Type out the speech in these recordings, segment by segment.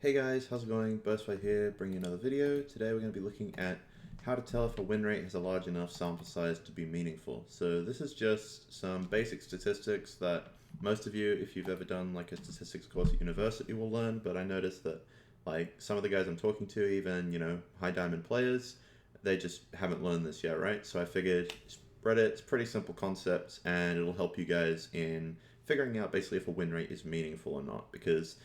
Hey guys, how's it going? Burstfire here, bringing you another video. Today we're going to be looking at how to tell if a win rate has a large enough sample size to be meaningful. So this is just some basic statistics that most of you, if you've ever done like a statistics course at university, will learn, but I noticed that like some of the guys I'm talking to, even, high diamond players, they just haven't learned this yet, right? So I figured spread it, it's a pretty simple concept, and it'll help you guys in figuring out basically if a win rate is meaningful or not, because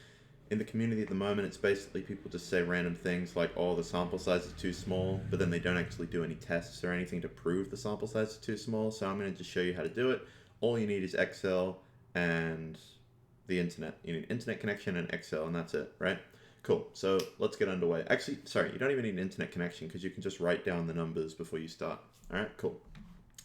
in the community at the moment, it's basically people just say random things like, oh, the sample size is too small, but then they don't actually do any tests or anything to prove the sample size is too small. So I'm going to just show you how to do it. All you need is Excel and the internet. You need internet connection and Excel, and that's it, right? Cool. So let's get underway. Actually, sorry, you don't even need an internet connection because you can just write down the numbers before you start. All right, cool.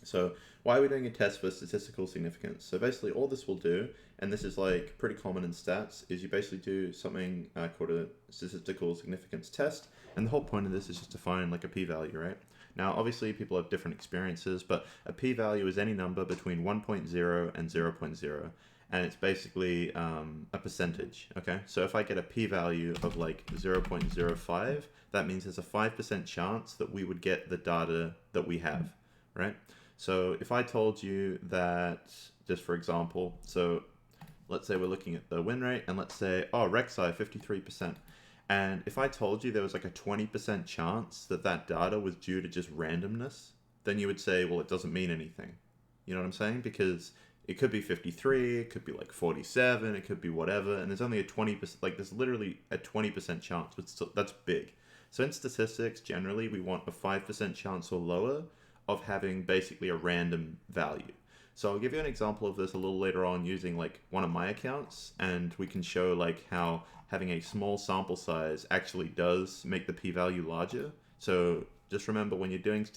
So why are we doing a test for statistical significance? So basically all this will do, and this is like pretty common in stats, is you basically do something called a statistical significance test. And the whole point of this is just to find like a p-value, right? Now, obviously people have different experiences, but a p-value is any number between 1.0 and 0.0. And it's basically a percentage, okay? So if I get a p-value of like 0.05, that means there's a 5% chance that we would get the data that we have, right? So if I told you that, just for example, so let's say we're looking at the win rate, and let's say, oh, Rek'Sai 53%. And if I told you there was like a 20% chance that that data was due to just randomness, then you would say, well, it doesn't mean anything. You know what I'm saying? Because it could be 53, it could be like 47, it could be whatever, and there's only a 20%, like there's literally a 20% chance, but still, that's big. So in statistics, generally, we want a 5% chance or lower of having basically a random value. So I'll give you an example of this a little later on using like one of my accounts, and we can show like how having a small sample size actually does make the p-value larger. So just remember, when you're doing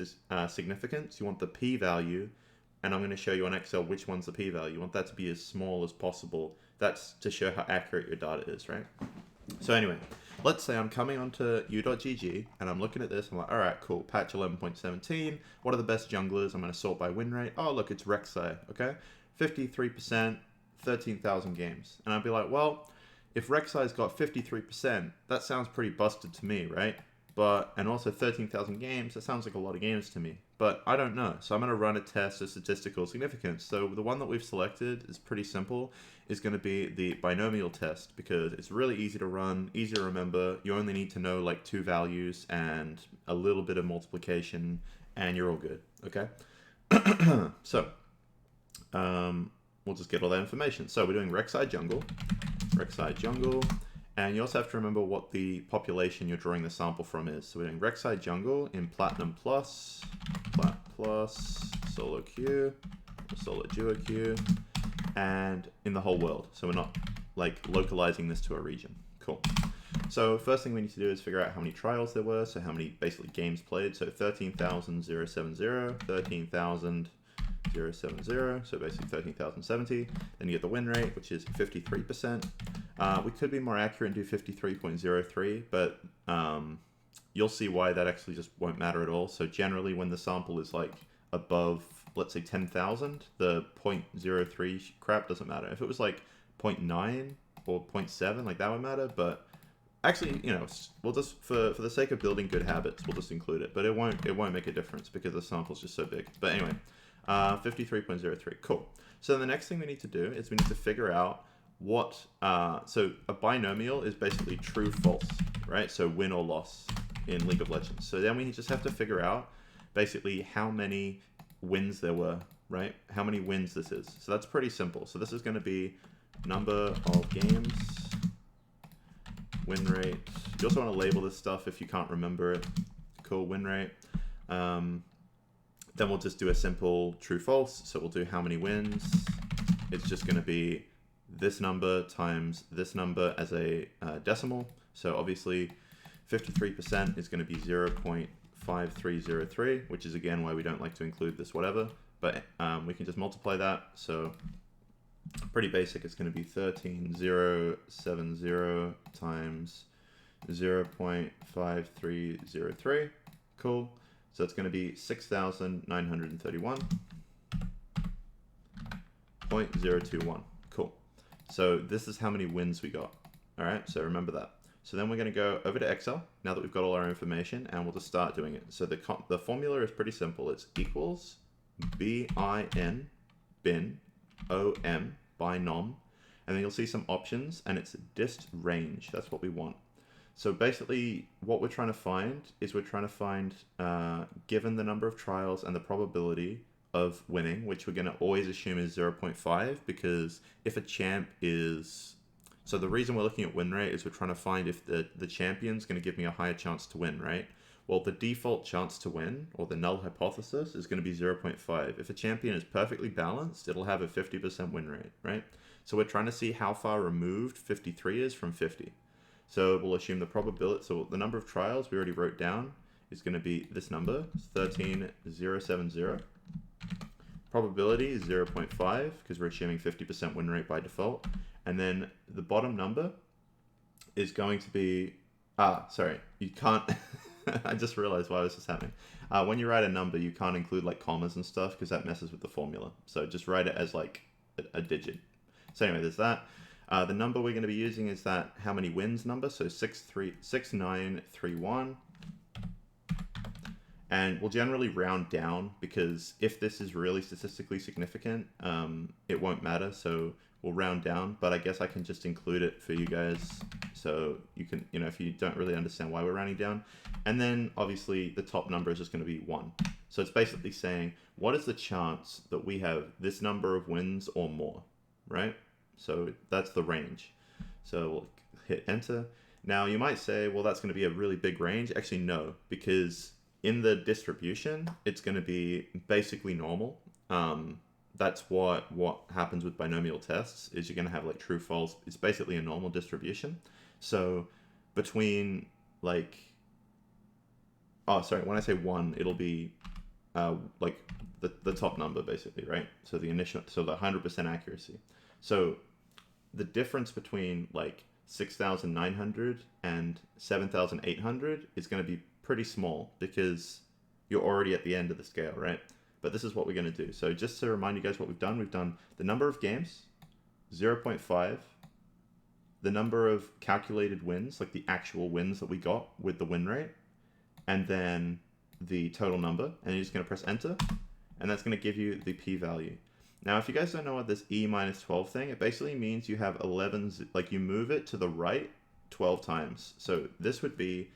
significance, you want the p-value, and I'm going to show you on Excel which one's the p-value. You want that to be as small as possible. That's to show how accurate your data is, right? So anyway, let's say I'm coming onto u.gg and I'm looking at this. I'm like, all right, cool. Patch 11.17. What are the best junglers? I'm going to sort by win rate. Oh, look, it's Rek'Sai. Okay, 53%, 13,000 games. And I'd be like, well, if Rek'Sai's got 53%, that sounds pretty busted to me, right? And also 13,000 games, that sounds like a lot of games to me. But I don't know. So I'm going to run a test of statistical significance. So the one that we've selected is pretty simple. Is going to be the binomial test, because it's really easy to run, easy to remember. You only need to know like two values and a little bit of multiplication, and you're all good, okay? So we'll just get all that information. So we're doing Rek'Sai jungle, and you also have to remember what the population you're drawing the sample from is. So we're doing Rek'Sai jungle in platinum plus, plat plus, solo queue, solo duo queue, and in the whole world. So we're not like localizing this to a region. Cool. So first thing we need to do is figure out how many trials there were. So how many basically games played. So 13,070, 13,070, so basically 13,070. Then you get the win rate, which is 53%. We could be more accurate and do 53.03, but you'll see why that actually just won't matter at all. So generally when the sample is like above, let's say 10,000, the 0.03 crap doesn't matter. If it was like 0.9 or 0.7, like that would matter. But actually, we'll just for the sake of building good habits, we'll just include it. But it won't make a difference because the sample's just so big. But anyway, 53.03, cool. So the next thing we need to do is we need to figure out what. So a binomial is basically true false, right? So win or loss in League of Legends. So then we just have to figure out basically how many wins there were, right? How many wins this is. So that's pretty simple. So this is going to be number of games, win rate. You also want to label this stuff if you can't remember it. Cool, win rate. Then we'll just do a simple true false. So we'll do how many wins. It's just going to be this number times this number as a decimal. So obviously 53% is going to be 0.5303, which is again why we don't like to include this whatever, but we can just multiply that. So pretty basic, it's going to be 13,070 times 0.5303. Cool. So it's going to be 6,931.021. Cool. So this is how many wins we got. All right, so remember that. So then we're going to go over to Excel, now that we've got all our information, and we'll just start doing it. So the formula is pretty simple. It's equals bin, om, binom, and then you'll see some options, and it's dist range. That's what we want. So basically, what we're trying to find is given the number of trials and the probability of winning, which we're going to always assume is 0.5, because if a champ is... So the reason we're looking at win rate is we're trying to find if the champion's going to give me a higher chance to win, right? Well, the default chance to win, or the null hypothesis, is going to be 0.5. If a champion is perfectly balanced, it'll have a 50% win rate, right? So we're trying to see how far removed 53 is from 50. So we'll assume the probability, so the number of trials we already wrote down is going to be this number, 13,070. Probability is 0.5, because we're assuming 50% win rate by default. And then the bottom number is going to be, sorry, you can't, I just realized why this is happening. When you write a number, you can't include like commas and stuff, because that messes with the formula. So just write it as like a digit. So anyway, there's that. The number we're going to be using is that how many wins number, so 6931. And we'll generally round down, because if this is really statistically significant, it won't matter. So we'll round down, but I guess I can just include it for you guys. So you can, if you don't really understand why we're rounding down. And then obviously the top number is just going to be 1. So it's basically saying, what is the chance that we have this number of wins or more, right? So that's the range. So we'll hit enter. Now you might say, well, that's going to be a really big range. Actually, no, because in the distribution, it's going to be basically normal. That's what happens with binomial tests, is you're going to have like true, false. It's basically a normal distribution. So between like, when I say 1, it'll be like the top number basically, right? So the 100% accuracy. So the difference between like 6,900 and 7,800 is going to be pretty small, because you're already at the end of the scale, right? But this is what we're going to do. So just to remind you guys what we've done the number of games, 0.5, the number of calculated wins, like the actual wins that we got with the win rate, and then the total number, and you're just going to press enter, and that's going to give you the p-value. Now, if you guys don't know what this e minus 12 thing, it basically means you have 11, like you move it to the right 12 times. So this would be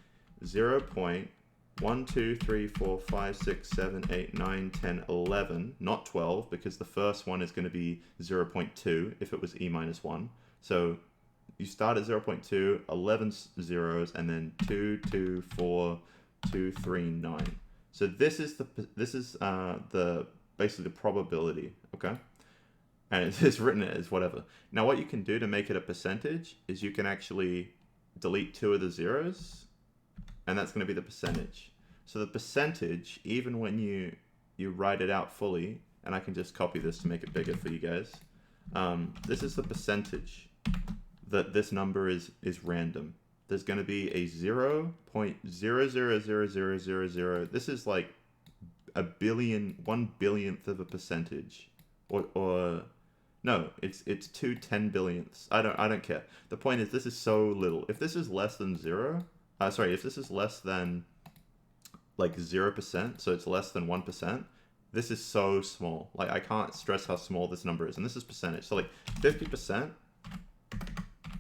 0.1, 2, 3, 4, 5, 6, 7, 8, 9, 10, 11, not 12, because the first one is going to be 0.2 if it was e minus 1. So you start at 0.2, 11 zeros, and then 2, 2, 4, 2, 3, 9. So this is basically the probability, okay? And it's written as whatever. Now what you can do to make it a percentage is you can actually delete 2 of the zeros, and that's going to be the percentage. So the percentage, even when you write it out fully, and I can just copy this to make it bigger for you guys, this is the percentage that this number is random. There's going to be a 0.000000. This is like 1/1000th of a percentage, or no, it's 2 10 billionths. I don't care. The point is, this is so little. If this is less than 0, if this is less than like 0%, so it's less than 1%, this is so small. Like, I can't stress how small this number is, and this is percentage. So like 50%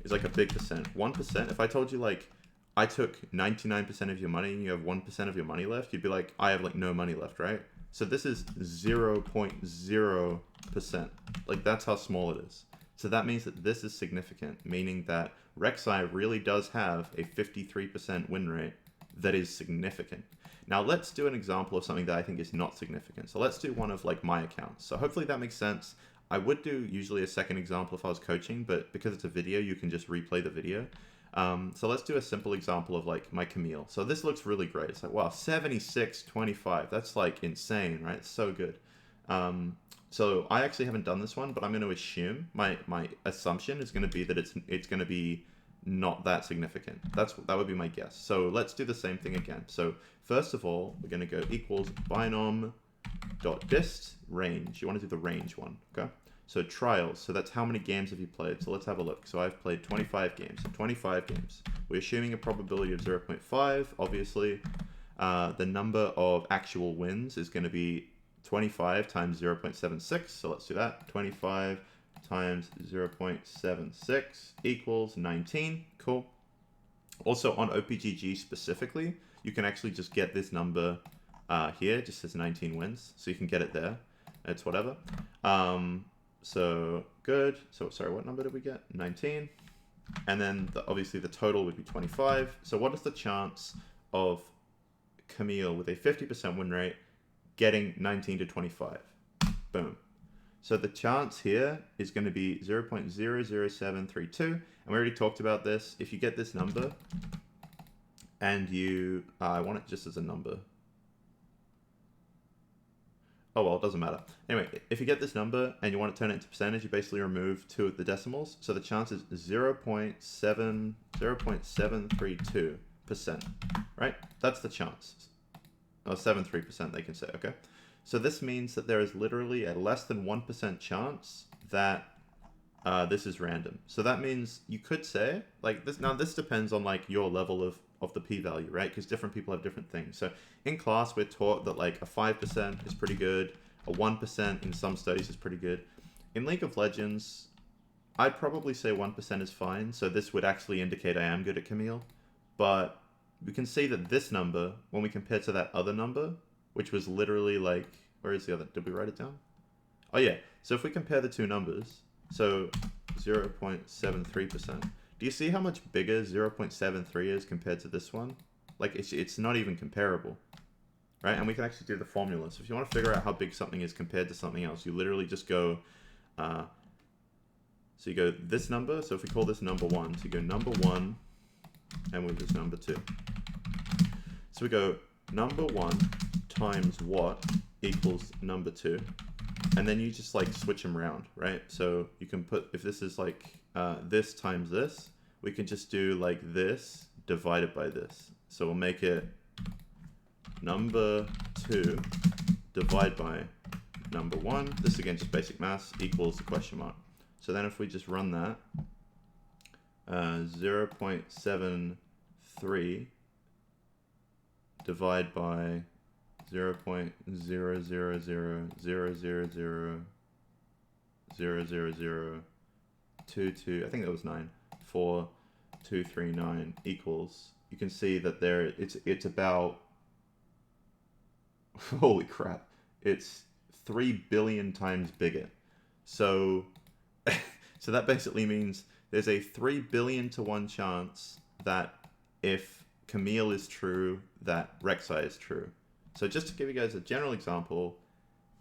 is like a big percent. 1%, if I told you like I took 99% of your money and you have 1% of your money left, you'd be like, I have like no money left, right? So this is 0.0%. Like, that's how small it is. So that means that this is significant, meaning that Rek'Sai really does have a 53% win rate that is significant. Now let's do an example of something that I think is not significant. So let's do one of like my accounts. So hopefully that makes sense. I would do usually a second example if I was coaching, but because it's a video, you can just replay the video. So let's do a simple example of like my Camille. So this looks really great. It's like, wow, 76.25. That's like insane, right? It's so good. So I actually haven't done this one, but I'm going to assume my assumption is going to be that it's going to be not that significant. That would be my guess. So let's do the same thing again. So first of all, we're going to go equals binom.dist range. You want to do the range one, okay? So trials, so that's how many games have you played? So let's have a look. So I've played 25 games. So 25 games. We're assuming a probability of 0.5, obviously. The number of actual wins is going to be 25 times 0.76. So let's do that. 25 times 0.76 equals 19. Cool. Also on OPGG specifically, you can actually just get this number here. It just says 19 wins. So you can get it there. It's whatever. So good. So sorry, what number did we get? 19. And then obviously the total would be 25. So what is the chance of Camille with a 50% win rate getting 19 to 25? Boom. So the chance here is going to be 0.00732. And we already talked about this. If you get this number and you, I want it just as a number. Oh, well, it doesn't matter. Anyway, if you get this number and you want to turn it into percentage, you basically remove 2 of the decimals. So the chance is 0.732%, right? That's the chance. Or 73% they can say, okay? So this means that there is literally a less than 1% chance that this is random. So that means you could say, like this, now this depends on like your level of the p-value, right? Because different people have different things. So in class, we're taught that like a 5% is pretty good. A 1% in some studies is pretty good. In League of Legends, I'd probably say 1% is fine. So this would actually indicate I am good at Camille. But we can see that this number, when we compare to that other number, which was literally like, where is the other? Did we write it down? Oh yeah. So if we compare the two numbers, so 0.73%. Do you see how much bigger 0.73 is compared to this one? Like, it's not even comparable, right? And we can actually do the formula. So if you want to figure out how big something is compared to something else, you literally just go, so you go this number. So if we call this number 1, so you go number 1 and with this number 2. So we go number 1 times what equals number 2. And then you just like switch them around, right? So you can put, if this is like this times this, we can just do like this divided by this. So we'll make it number 2 divided by number 1. This again, just basic maths, equals the question mark. So then if we just run that, 0.73 divide by 0.00000000022, I think that was 9, 4239 equals, you can see that there it's about, holy crap, it's 3 billion times bigger. So so that basically means there's a 3 billion to 1 chance that if Camille is true, that Rek'Sai is true. So just to give you guys a general example,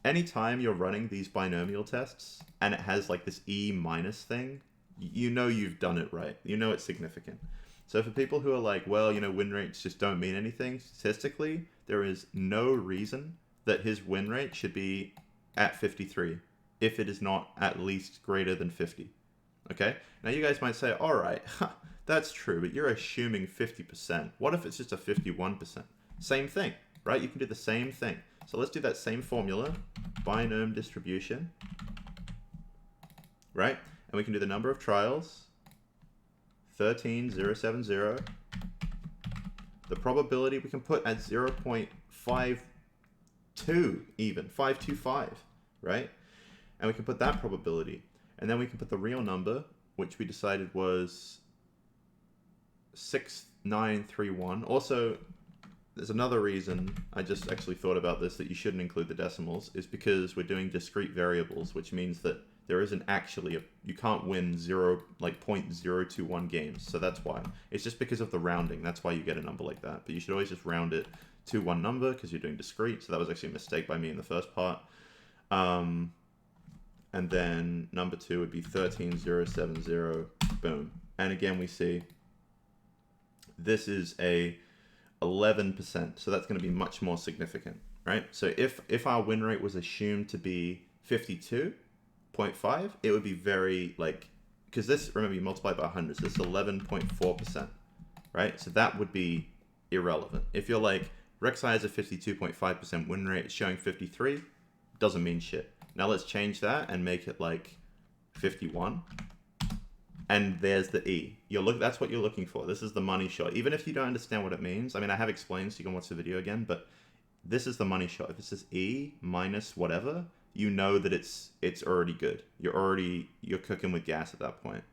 anytime you're running these binomial tests and it has like this E minus thing, you know you've done it right. You know it's significant. So for people who are like, well, you know, win rates just don't mean anything, statistically, there is no reason that his win rate should be at 53 if it is not at least greater than 50. Okay? Now you guys might say, all right, that's true, but you're assuming 50%. What if it's just a 51%? Same thing, right? You can do the same thing. So let's do that same formula, binom distribution, right? And we can do the number of trials, 13,070. The probability we can put at 0.52 even, 525, right? And we can put that probability. And then we can put the real number, which we decided was 6931. Also, there's another reason I just actually thought about this that you shouldn't include the decimals, is because we're doing discrete variables, which means that there isn't actually you can't win 0.021 games. So that's why. It's just because of the rounding. That's why you get a number like that. But you should always just round it to one number because you're doing discrete. So that was actually a mistake by me in the first part. And then number 2 would be 13,070. Boom. And again, we see this is a 11%. So that's going to be much more significant, right? So if our win rate was assumed to be 52.5, it would be very like, because this, remember, you multiply by 100, so this is 11.4%, right? So that would be irrelevant. If you're like, Rek'Sai has a 52.5% win rate, it's showing 53, doesn't mean shit. Now let's change that and make it like 51. and there's the E. That's what you're looking for. This is the money shot. Even if you don't understand what it means, I mean, I have explained, so you can watch the video again, but this is the money shot. If it says E minus whatever, you know that it's already good. You're cooking with gas at that point.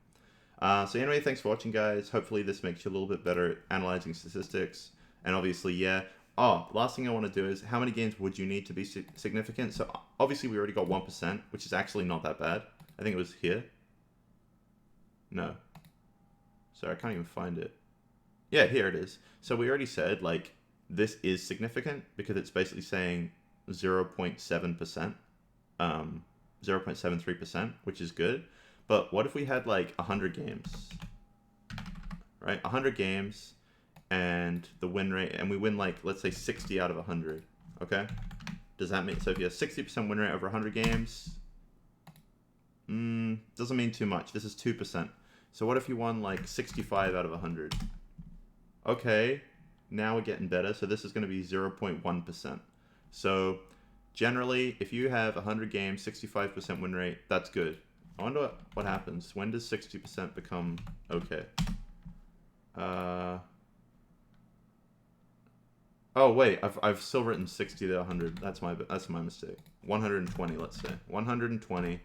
So anyway, thanks for watching, guys. Hopefully this makes you a little bit better at analyzing statistics. And obviously, yeah. Oh, last thing I want to do is, how many games would you need to be significant? So obviously we already got 1%, which is actually not that bad. I think it was here. No. Sorry, I can't even find it. Yeah, here it is. So we already said, like, this is significant because it's basically saying 0.7%, 0.73%, which is good. But what if we had, like, 100 games, right? 100 games, and the win rate, and we win, like, let's say 60 out of 100, okay? Does that mean, so if you have 60% win rate over 100 games, doesn't mean too much. This is 2%. So what if you won, like, 65 out of 100? Okay, now we're getting better. So this is going to be 0.1%. So generally, if you have 100 games, 65% win rate, that's good. I wonder what happens. When does 60% become okay? Oh wait, I've still written 60 to 100. That's my mistake. 120, let's say. 120.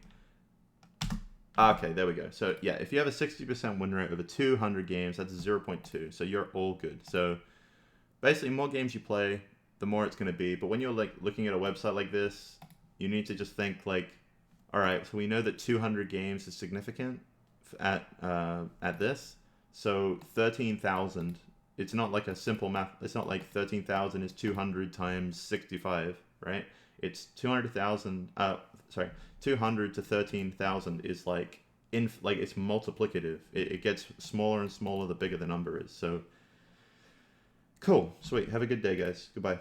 Okay, there we go. So yeah, if you have a 60% win rate over 200 games, that's 0.2. So you're all good. So basically, more games you play, the more it's going to be. But when you're like looking at a website like this, you need to just think like, all right, so we know that 200 games is significant at this. So 13,000. It's not like a simple math. It's not like 13,000 is 200 times 65, right? It's 200,000. 200 to 13,000 is like it's multiplicative. It gets smaller and smaller the bigger the number is. So cool, sweet. Have a good day, guys. Goodbye.